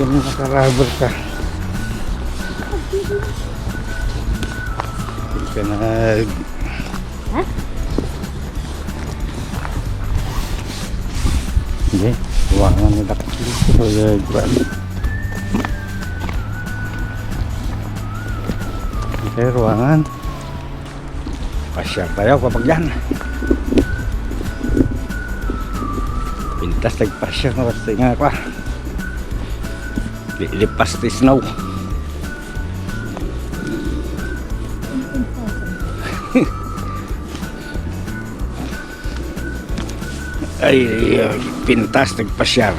Diyan nakarabber ka. Hindi ka nag... Ha? Hindi. Ruangan nila kasi dito. Okay, ruangan. Pasyar tayo kapag yan. Pintas nagpasyar na kasi nga pa. Lipas the snow. Ay, pintas nagpasyar.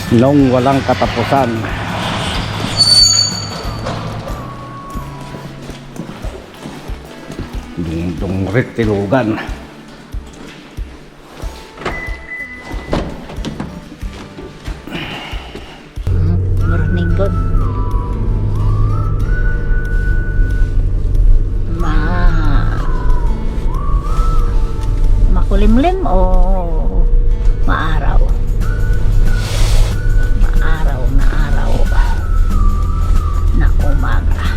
Snow walang katapusan. Dungrit tilugan. Morning good. Makulimlim o maaraw? Maaraw na araw na umaga.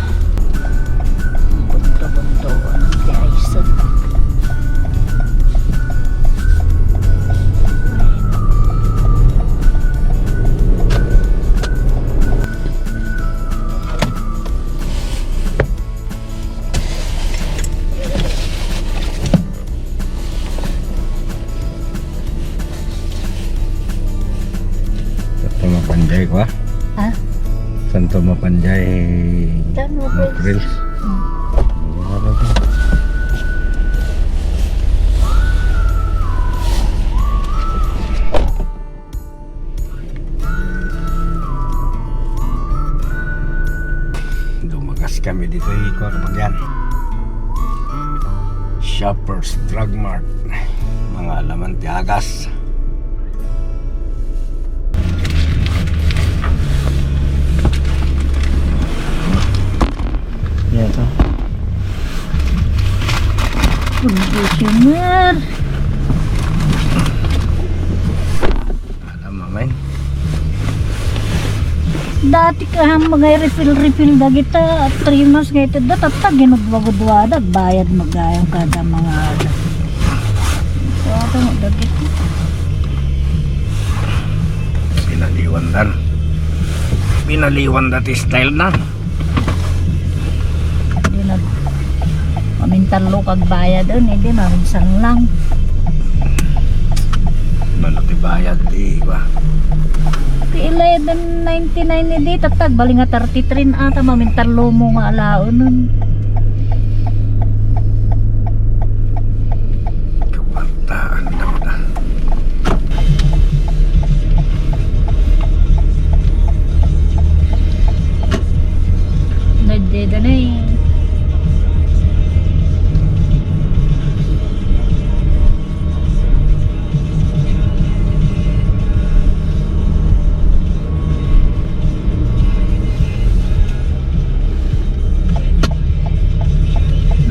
Bundo-bundo ng horizon. Mapanjay ko ah. Ha? Santo Mapanjay. Tano April. Dumagas kami dito ikot pag yan. Shoppers Drug Mart. Mga laman tiagas. Yan to. Conditioner. Alam mamay. Dati ka mga refill dagita 3 months gayto da tatag ginugwagudwada bayad magayang kada mga wala mo dagita Pinaliwan dati style na. di na mamintalo kag bayad hindi maminsan lang Malaki bayad di ba? 11.99 hindi tatag bali nga 33 ata mamintalo mo nga alaon nun. Kabantaan daw na. Nadeda na eh.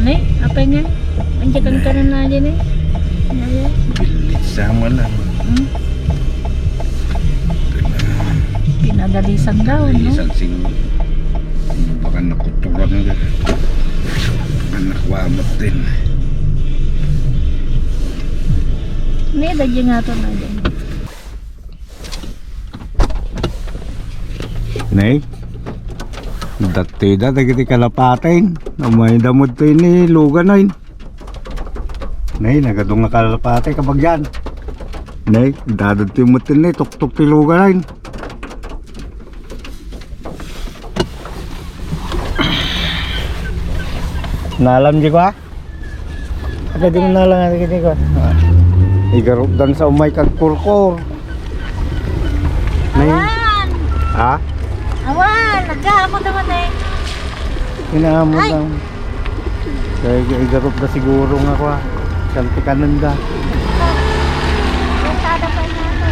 Nih, apa ini? Anjakan kanan aja nih. Ya. Bilis sama lang. Pinadalisan daw, no? Isang sing baka nakuturan na. Baka nakwamot din. Nih, dagya nga ito na dyan. Nay, dati dati kalapatin. May damod to ini lugan na yun. Nay, nagadong nga kalapatay kapag yan. Nay, dadod to yung mutin na tuk-tuk ti lugan na yun. Nalam di ko ha? Ada di mo nalang nga di ko. Igarop dan sa umay kag kurkur. Nay, Awan! ha? Awan! Nagkahamot naman eh. Inaamod lang. Kaya igarop na siguro nga ko ha. Santi kanan da. Yung tada pa niya ako.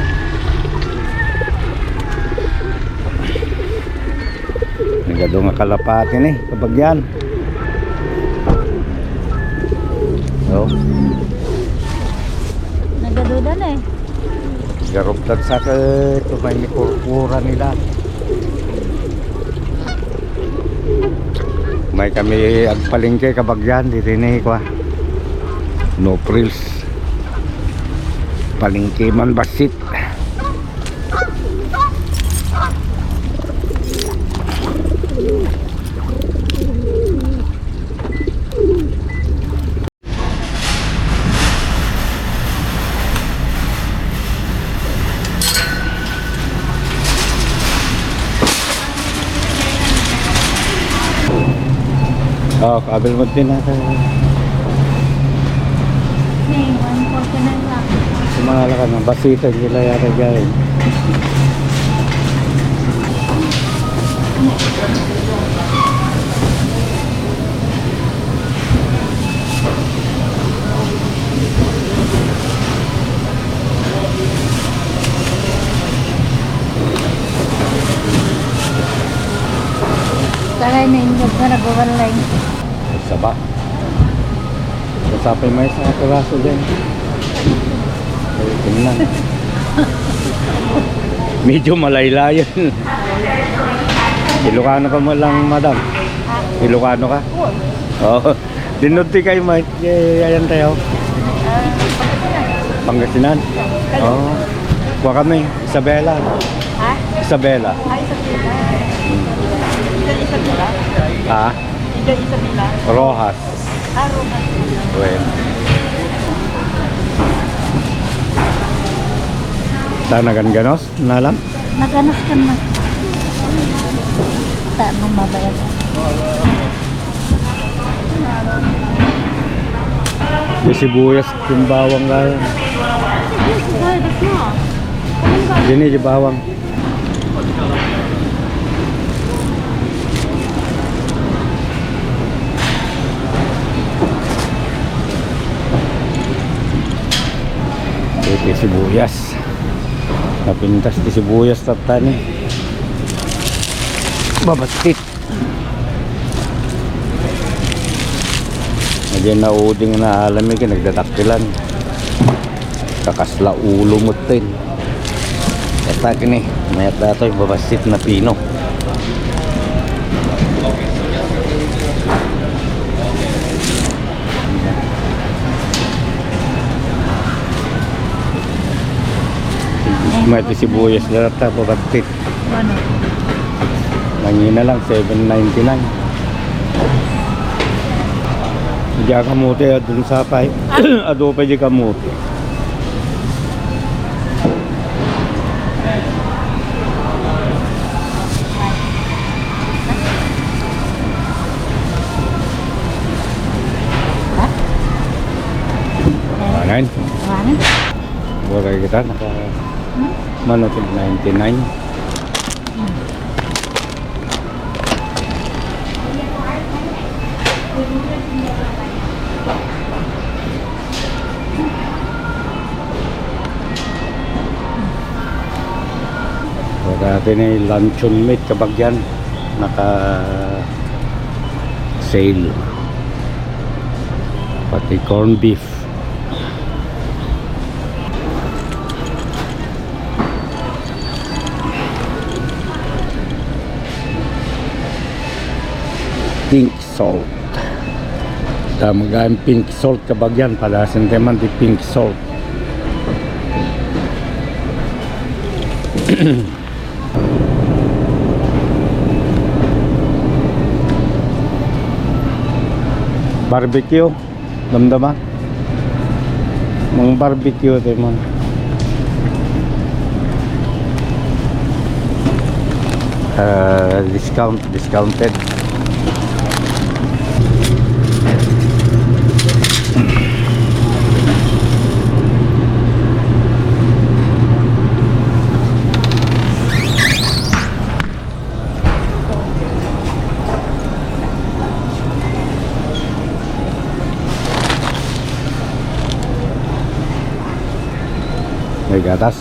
Nagado nga kalapatin eh. Kapag yan. Oh, Nagaduda na eh. garuptad sa ito may kurkura nila. May kami agpalingke kabagyan dito ni ko. No frills. Palingke man basit. Oh, kabel mo din natin. May 149 lang. Sumangala ka ng basita sila yata dyan. Sakay na inyog na nagwawalay. Isa ba? Kasapay may isang piraso dyan. Tingnan. Medyo malaylayan. Ilocano ka mo lang, madam? Ilocano ka? Oo. Dinunti kayo, mate. Ayan tayo. Pangasinan? Oo. Kuha kami. Isabela. Ha? Isabela. Ay, Isabela. Isabela? Ha? Isabela? Rojas. Rojas. Bueno. Tanagan ganos? Nalam? Naganas ka na. Tanong mabayad. Yung sibuyas, yung bawang gaya. Gini, yung bawang. Ito sibuyas. Napintas di sibuyas tatani. Babatit. Diyan na uding na alamig nagdadaktilan. Kakasla ulo mo tin. Eta kini, mayat dato yung babasit na pino. May sibuyas na rata babatit. Ano? Mangina lang 7.99. Diya kamote dun sa pay. Ado pa di kamote. Anan? Ano? Buray kita naka manotid 99. Dati na yung luncheon meat kabagyan naka sale pati corn beef. Pink salt tamagaan pink salt kabagyan palasin teman di pink salt. Barbecue damdama mong barbecue teman discounted. May gatas.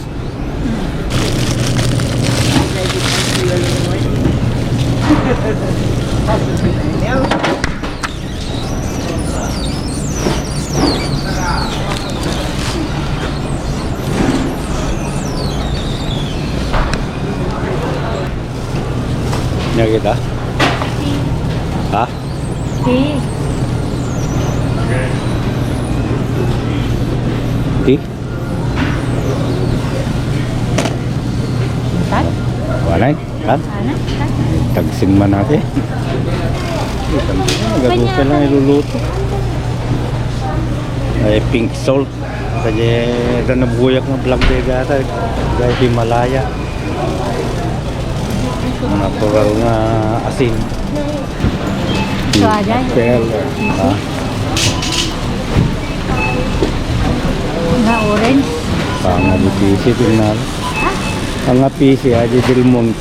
Niya kita? Ha? Okay. Di? Tan? Walay? Kan? Sana? Tan? Tagsin man natin. Nagadusa lang iluluto. Ay pink salt. Kaya ito nabuyak ng vlog de gata. Gaya Himalaya. Natural na asin. So, aja. Apel. Ha? Nga orange. Pangapisi tingnan. Pangapisi aja Del Monte.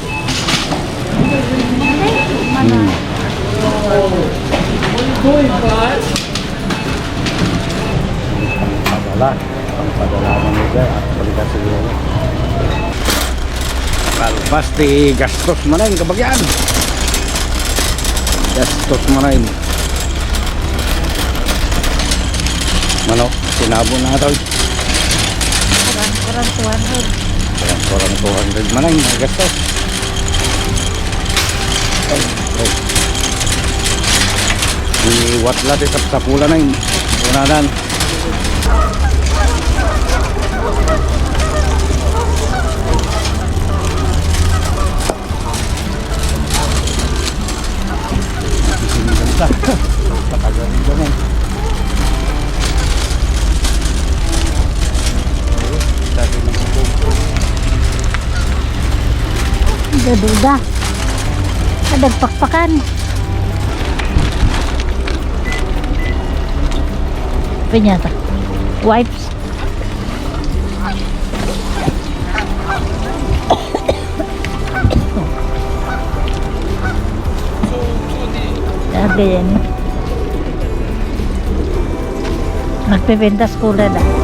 Pangpadala ng lugar at balikan siguro. Kalpas di gastos mo rin kabagyan. Gastos mo rin. Mano, sinabo na ito. Kurang 200. Kurang 200 man rin gastos. Di watla di sapula na yun. Unanan. Patagaling naman. Duda. Adagpakpakan. Pinyata. Wipes. Ganyan. Nagpipintas kulad ah.